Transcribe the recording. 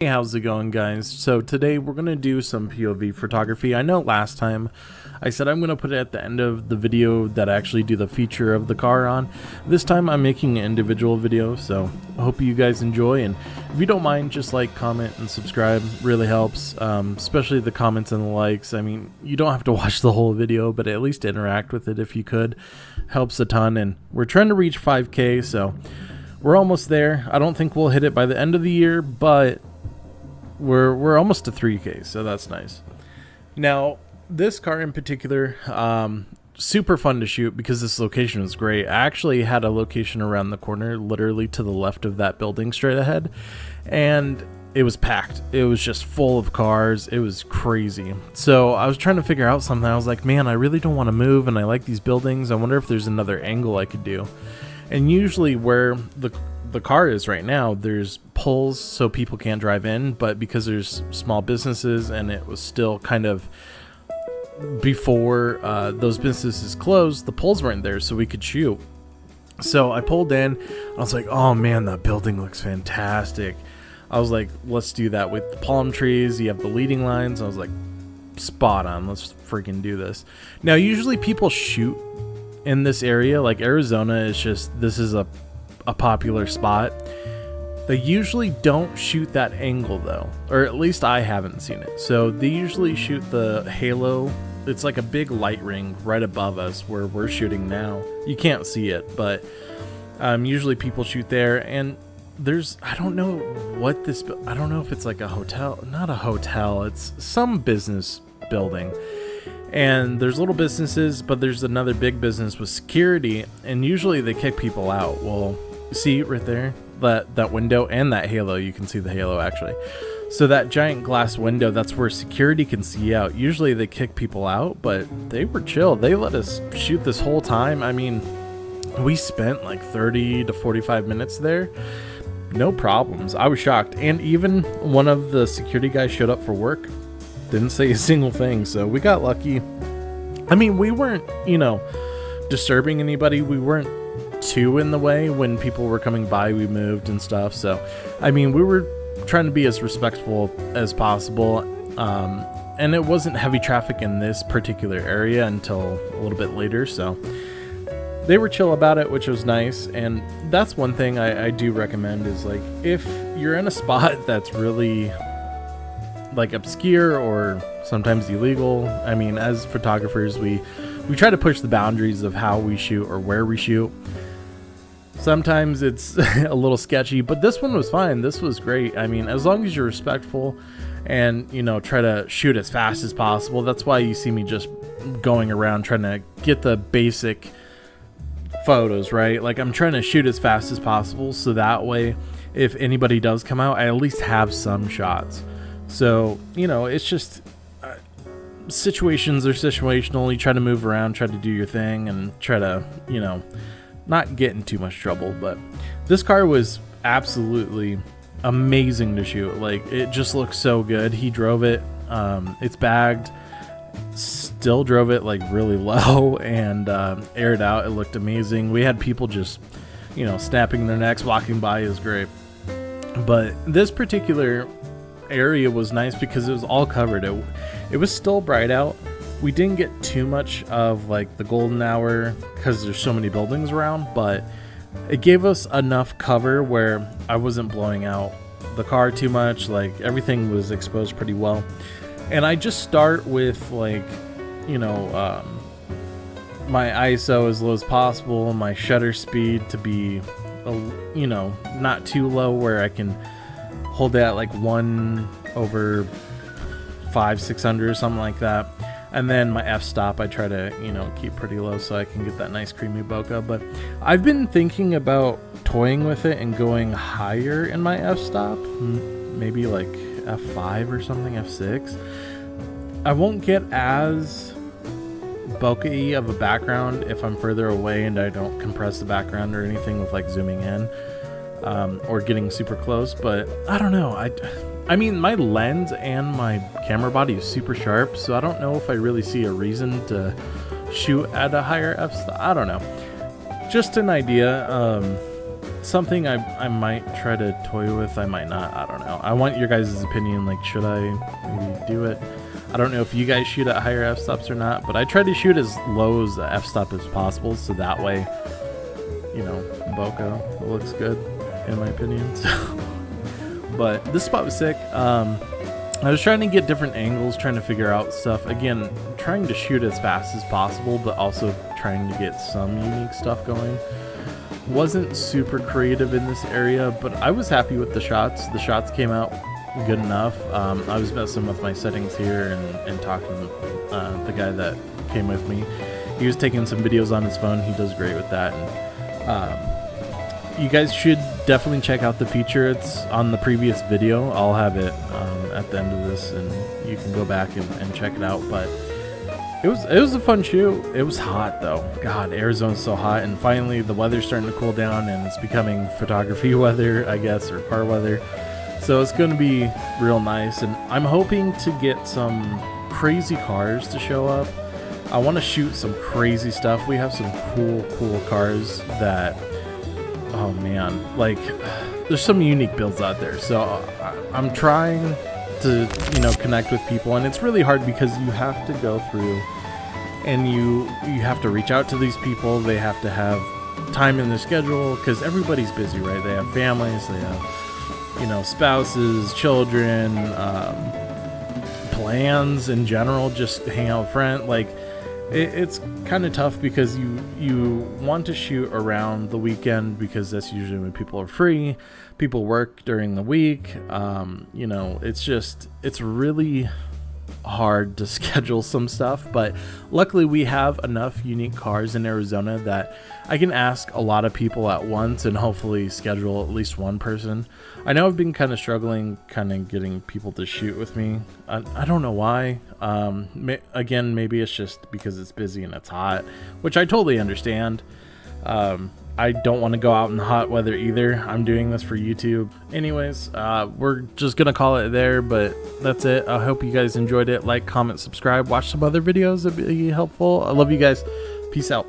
Hey, how's it going, guys? So today we're going to do some POV photography. I know last time I said I'm going to put it at the end of the video that I actually do the feature of the car on. This time I'm making an individual video, so I hope you guys enjoy, and if you don't mind, just like, comment, and subscribe. Really helps, especially the comments and the likes. I mean, you don't have to watch the whole video, but at least interact with it if you could. Helps a ton, and we're trying to reach 5K, so we're almost there. I don't think we'll hit it by the end of the year, but we're almost to 3K, so that's nice. Now, this car in particular, super fun to shoot because this location was great. I actually had a location around the corner, literally to the left of that building straight ahead, and it was packed. It was just full of cars. It was crazy. So I was trying to figure out something. I was like, man, I really don't want to move, and I like these buildings. I wonder if there's another angle I could do. And usually where the car is right now, there's poles so people can't drive in, but because there's small businesses and it was still kind of before those businesses closed, the poles weren't there so we could shoot. So I pulled in. I was like, oh man, that building looks fantastic. I was like, let's do that with the palm trees. You have the leading lines. I was like, spot on. Let's freaking do this. Now, usually people shoot in this area, like Arizona is just, this is a popular spot. They usually don't shoot that angle though, or at least I haven't seen it. So they usually shoot the halo. It's like a big light ring right above us where we're shooting now. You can't see it, but usually people shoot there. And there's, I don't know what this, I don't know if it's like a hotel, not a hotel, it's some business building. And there's little businesses, but there's another big business with security, and usually they kick people out. Well, see right there, that window and that halo, you can see the halo actually. So that giant glass window, that's where security can see out. Usually they kick people out, but they were chill. They let us shoot this whole time. I mean, we spent like 30 to 45 minutes there. No problems. I was shocked. And even one of the security guys showed up for work. Didn't say a single thing, so we got lucky. I mean, we weren't, disturbing anybody. We weren't too in the way. When people were coming by, we moved and stuff. So, I mean, we were trying to be as respectful as possible. And it wasn't heavy traffic in this particular area until a little bit later. So they were chill about it, which was nice. And that's one thing I do recommend is, like, if you're in a spot that's really like obscure or sometimes illegal. I mean, as photographers, we try to push the boundaries of how we shoot or where we shoot. Sometimes it's a little sketchy, but this one was fine. This was great. I mean, as long as you're respectful and, try to shoot as fast as possible. That's why you see me just going around trying to get the basic photos, right? Like, I'm trying to shoot as fast as possible so that way if anybody does come out, I at least have some shots. So, it's just situations are situational. You try to move around, try to do your thing, and try to, not get in too much trouble. But this car was absolutely amazing to shoot. Like, it just looks so good. He drove it. It's bagged. Still drove it like really low and aired out. It looked amazing. We had people just, snapping their necks, walking by. It was great. But this particular area was nice because it was all covered. It was still bright out. We didn't get too much of like the golden hour because there's so many buildings around, but it gave us enough cover where I wasn't blowing out the car too much. Like, everything was exposed pretty well. And I just start with, like, my ISO as low as possible, my shutter speed to be not too low where I can hold it at like 1/500-600 or something like that. And then my f-stop I try to keep pretty low so I can get that nice creamy bokeh. But I've been thinking about toying with it and going higher in my f-stop, maybe like f5 or something, f6. I won't get as bokeh of a background if I'm further away and I don't compress the background or anything with like zooming in. Or getting super close, but I don't know. I mean, my lens and my camera body is super sharp, so I don't know if I really see a reason to shoot at a higher f-stop. I don't know. Just an idea. something I might try to toy with. I might not. I don't know. I want your guys' opinion. Like, should I maybe do it? I don't know if you guys shoot at higher f-stops or not, but I try to shoot as low as the f-stop as possible, so that way, you know, bokeh looks good, in my opinion. So, but this spot was sick. I was trying to get different angles, trying to figure out stuff. Again, trying to shoot as fast as possible, but also trying to get some unique stuff going. Wasn't super creative in this area, but I was happy with the shots. The shots came out good enough. I was messing with my settings here and talking to the guy that came with me. He was taking some videos on his phone. He does great with that. And you guys should definitely check out the feature. It's on the previous video. I'll have it at the end of this, and you can go back and check it out. But it was a fun shoot. It was hot though. God, Arizona's so hot, and finally the weather's starting to cool down, and it's becoming photography weather, I guess, or car weather. So it's going to be real nice, and I'm hoping to get some crazy cars to show up. I want to shoot some crazy stuff. We have some cool cars that, oh man, like there's some unique builds out there. So I'm trying to, you know, connect with people, and it's really hard because you have to go through and you have to reach out to these people. They have to have time in their schedule because everybody's busy, right? They have families, they have, you know, spouses, children, plans in general, just hang out with friends. Like it's kind of tough because you want to shoot around the weekend because that's usually when people are free. People work during the week. You know, it's really hard to schedule some stuff, but luckily we have enough unique cars in Arizona that I can ask a lot of people at once and hopefully schedule at least one person. I know I've been kind of struggling getting people to shoot with me. I don't know why. Again, maybe it's just because it's busy and it's hot, which I totally understand. I don't want to go out in the hot weather either. I'm doing this for YouTube. Anyways, we're just going to call it there, but that's it. I hope you guys enjoyed it. Like, comment, subscribe, watch some other videos. It'd be helpful. I love you guys. Peace out.